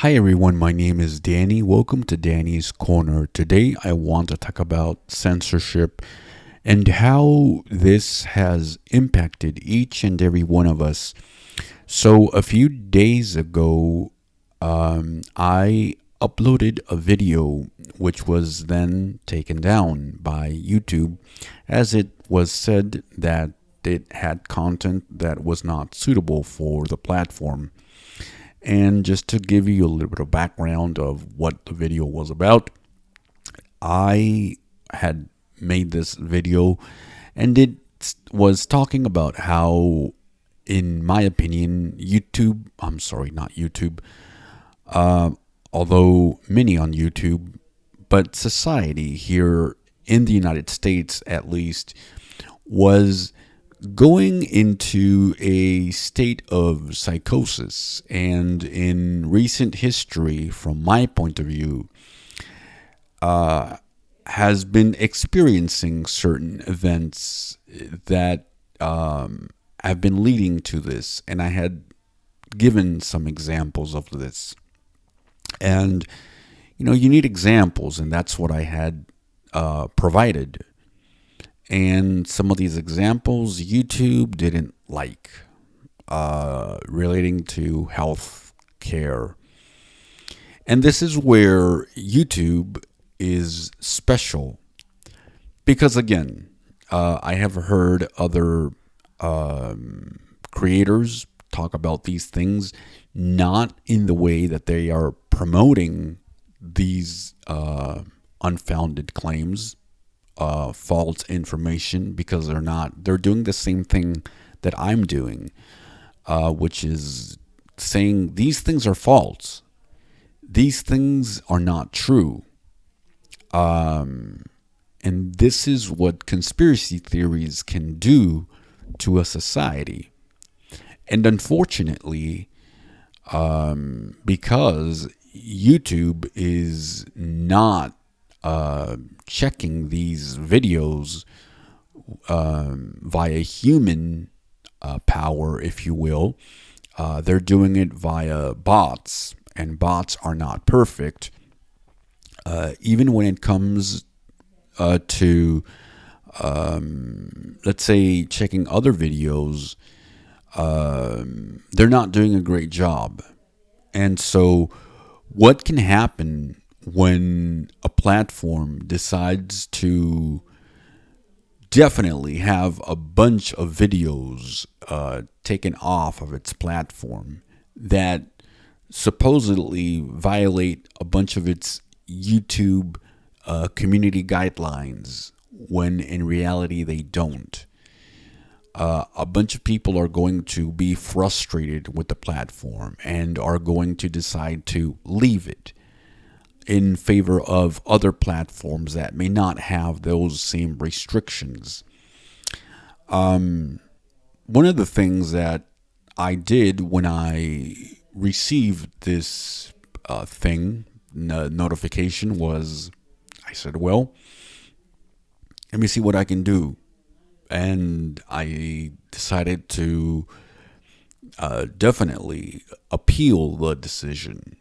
Hi everyone, my name is Danny. Welcome to Danny's Corner. Today I want to talk about censorship and how this has impacted each and every one of us. So, a few days ago, I uploaded a video which was then taken down by YouTube as it was said that it had content that was not suitable for the platform. And just to give you a little bit of background of what the video was about, I had made this video and it was talking about how, in my opinion, not YouTube, uh, although many on YouTube, but society here in the United States at least was going into a state of psychosis. And in recent history, from my point of view, has been experiencing certain events that have been leading to this. And I had given some examples of this. And, you need examples, and that's what I had provided. And some of these examples YouTube didn't like, relating to health care. And this is where YouTube is special because, again, I have heard other creators talk about these things, not in the way that they are promoting these unfounded claims, false information, because they're doing the same thing that I'm doing, which is saying these things are false. These things are not true. And this is what conspiracy theories can do to a society. And unfortunately, because YouTube is not checking these videos via human power, if you will, they're doing it via bots, and bots are not perfect. Even when it comes to, let's say, checking other videos, they're not doing a great job. And so, what can happen when a platform decides to definitely have a bunch of videos taken off of its platform that supposedly violate a bunch of its YouTube community guidelines, when in reality they don't? A bunch of people are going to be frustrated with the platform and are going to decide to leave it in favor of other platforms that may not have those same restrictions. One of the things that I did when I received this notification was, I said, well, let me see what I can do. And I decided to definitely appeal the decision.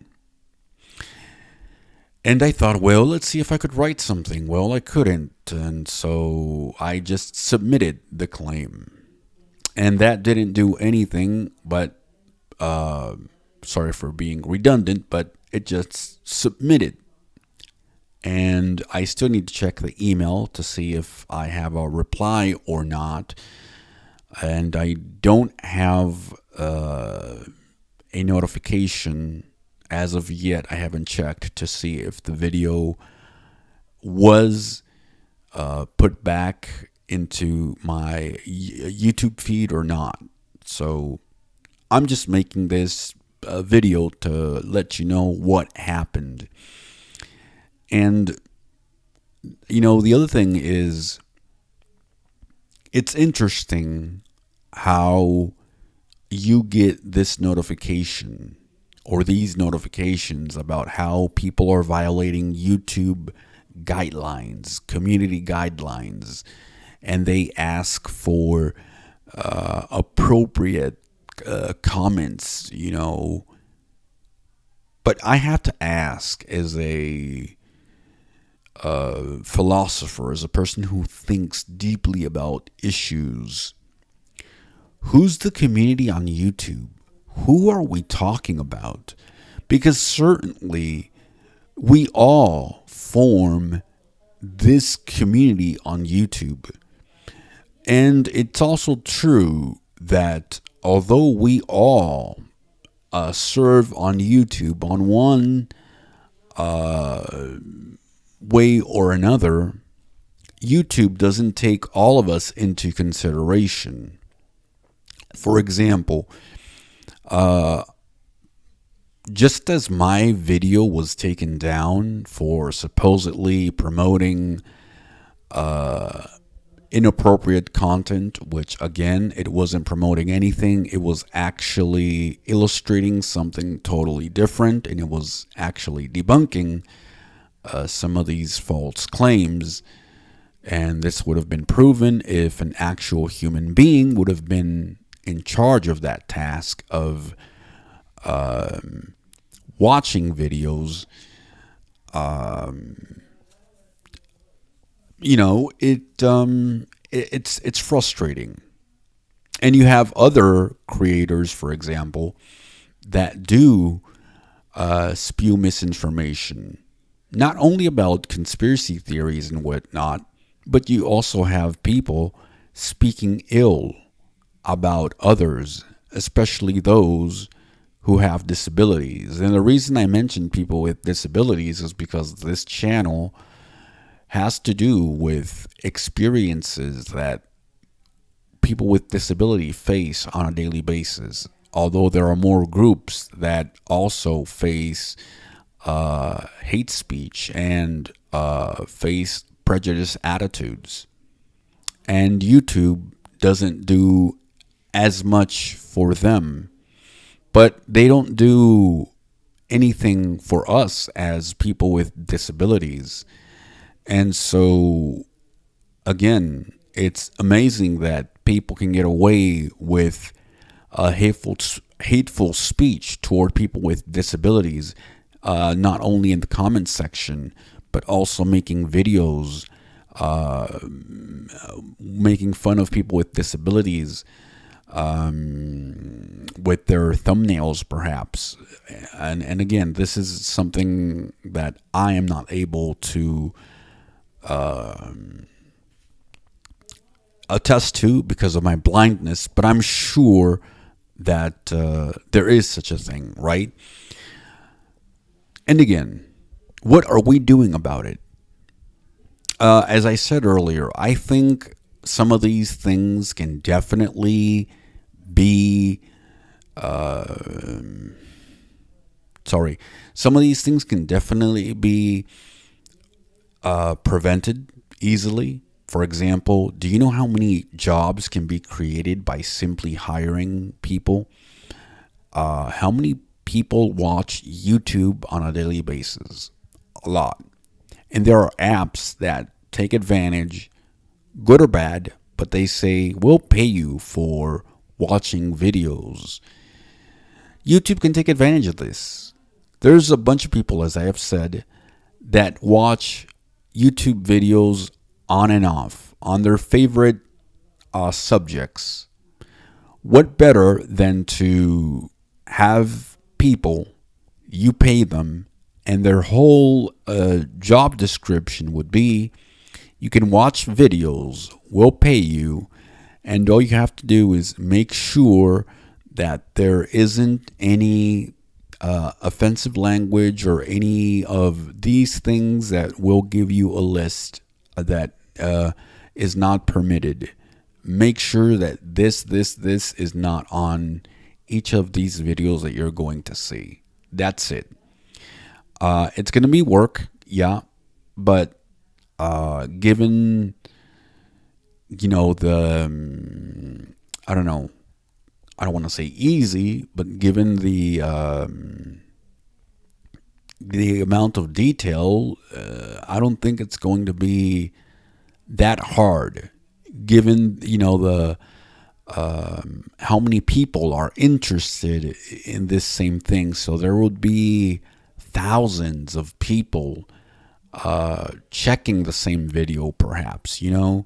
And I thought, well, let's see if I could write something. Well, I couldn't. And so I just submitted the claim. And that didn't do anything but, sorry for being redundant, but it just submitted. And I still need to check the email to see if I have a reply or not. And I don't have a notification as of yet. I haven't checked to see if the video was put back into my YouTube feed or not. So I'm just making this video to let you know what happened. And, the other thing is, it's interesting how you get this notification or these notifications about how people are violating YouTube guidelines, community guidelines, and they ask for appropriate comments, But I have to ask, as a philosopher, as a person who thinks deeply about issues, who's the community on YouTube? Who are we talking about? Because certainly we all form this community on YouTube. And it's also true that although we all serve on YouTube on one way or another, YouTube doesn't take all of us into consideration. For example, just as my video was taken down for supposedly promoting inappropriate content, which again, it wasn't promoting anything, it was actually illustrating something totally different, and it was actually debunking some of these false claims. And this would have been proven if an actual human being would have been in charge of that task of watching videos. It's frustrating. And you have other creators, for example, that do spew misinformation, not only about conspiracy theories and whatnot, but you also have people speaking ill about others, especially those who have disabilities. And the reason I mention people with disabilities is because this channel has to do with experiences that people with disability face on a daily basis. Although there are more groups that also face hate speech and face prejudice attitudes. And YouTube doesn't do as much for them, but they don't do anything for us as people with disabilities. And so, again, it's amazing that people can get away with hateful speech toward people with disabilities, not only in the comments section, but also making videos making fun of people with disabilities with their thumbnails, perhaps. And again, this is something that I am not able to attest to because of my blindness, but I'm sure that there is such a thing, right? And again, what are we doing about it? As I said earlier, I think some of these things can definitely be some of these things can definitely be prevented easily. For example, do you know how many jobs can be created by simply hiring people? How many people watch YouTube on a daily basis? A lot. And there are apps that take advantage, good or bad, but they say, we'll pay you for watching videos. YouTube can take advantage of this. There's a bunch of people, as I have said, that watch YouTube videos on and off on their favorite subjects. What better than to have people, you pay them, and their whole job description would be, you can watch videos, we'll pay you, and all you have to do is make sure that there isn't any offensive language or any of these things that will give you a list that is not permitted. Make sure that this is not on each of these videos that you're going to see. That's it. It's going to be work, yeah, but given, the, I don't know, I don't want to say easy, but given the amount of detail, I don't think it's going to be that hard, given, the how many people are interested in this same thing. So there would be thousands of people checking the same video, perhaps, so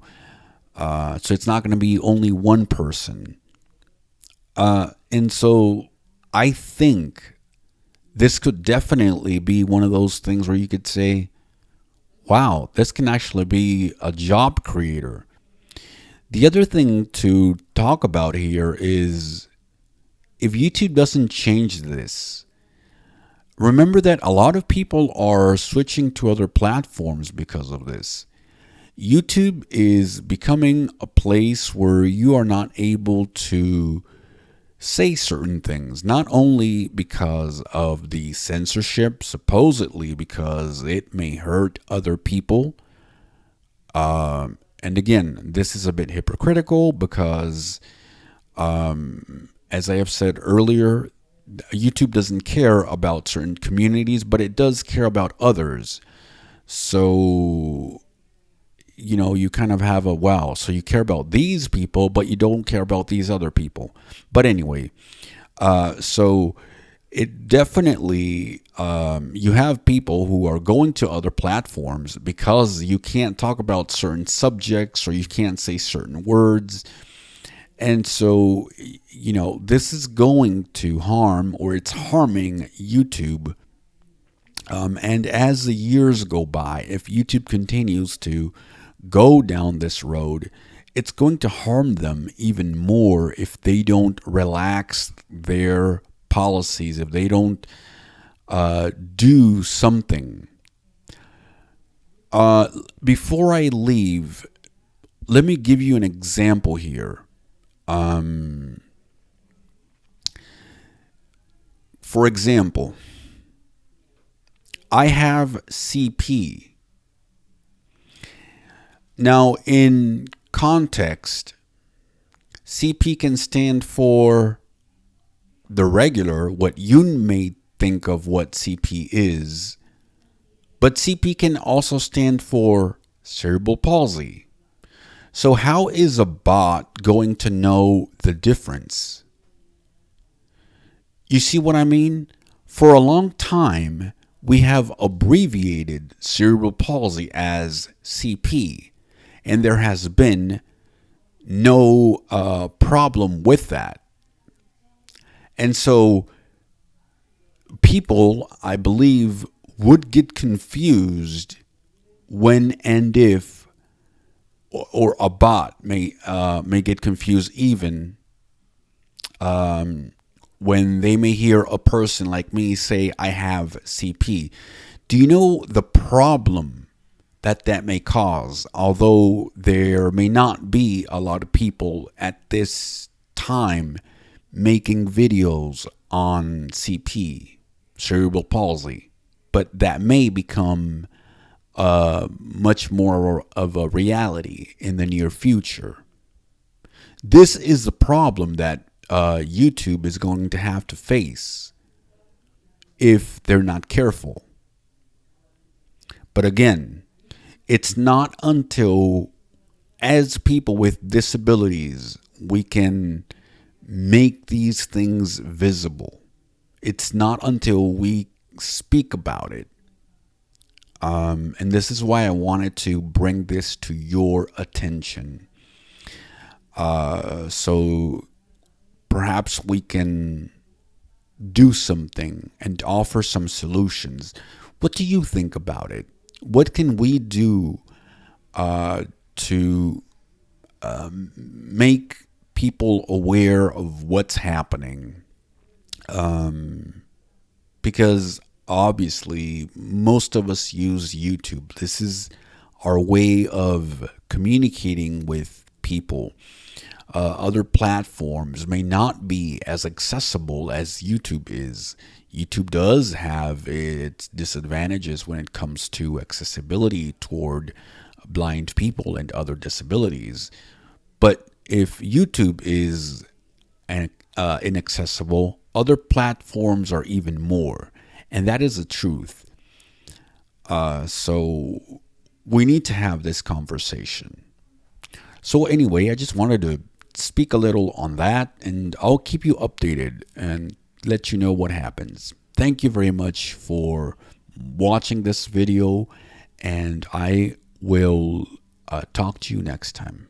it's not going to be only one person. And so I think this could definitely be one of those things where you could say, wow, this can actually be a job creator. The other thing to talk about here is, if YouTube doesn't change this, remember that a lot of people are switching to other platforms because of this. YouTube is becoming a place where you are not able to say certain things, not only because of the censorship, supposedly because it may hurt other people. And again, this is a bit hypocritical because, as I have said earlier, YouTube doesn't care about certain communities, but it does care about others. So, you kind of have a, wow, so you care about these people, but you don't care about these other people. But anyway, so it definitely, you have people who are going to other platforms because you can't talk about certain subjects or you can't say certain words. And so, this is going to harm, or it's harming YouTube. And as the years go by, if YouTube continues to go down this road, it's going to harm them even more if they don't relax their policies, if they don't do something. Before I leave, let me give you an example here. For example, I have CP. Now, in context, CP can stand for the regular, what you may think of what CP is, but CP can also stand for cerebral palsy. So how is a bot going to know the difference? You see what I mean? For a long time, we have abbreviated cerebral palsy as CP, and there has been no problem with that. And so people, I believe, would get confused when and if, or a bot may get confused even when they may hear a person like me say, I have CP. Do you know the problem that may cause? Although there may not be a lot of people at this time making videos on CP, cerebral palsy, but that may become much more of a reality in the near future. This is the problem that YouTube is going to have to face if they're not careful. But again, it's not until, as people with disabilities, we can make these things visible. It's not until we speak about it. And this is why I wanted to bring this to your attention. So perhaps we can do something and offer some solutions. What do you think about it? What can we do to make people aware of what's happening? Because obviously, most of us use YouTube. This is our way of communicating with people. Other platforms may not be as accessible as YouTube is. YouTube does have its disadvantages when it comes to accessibility toward blind people and other disabilities. But if YouTube is inaccessible, other platforms are even more. And that is the truth. So we need to have this conversation. So anyway, I just wanted to speak a little on that, and I'll keep you updated and let you know what happens. thank you very much for watching this video, and I will talk to you next time.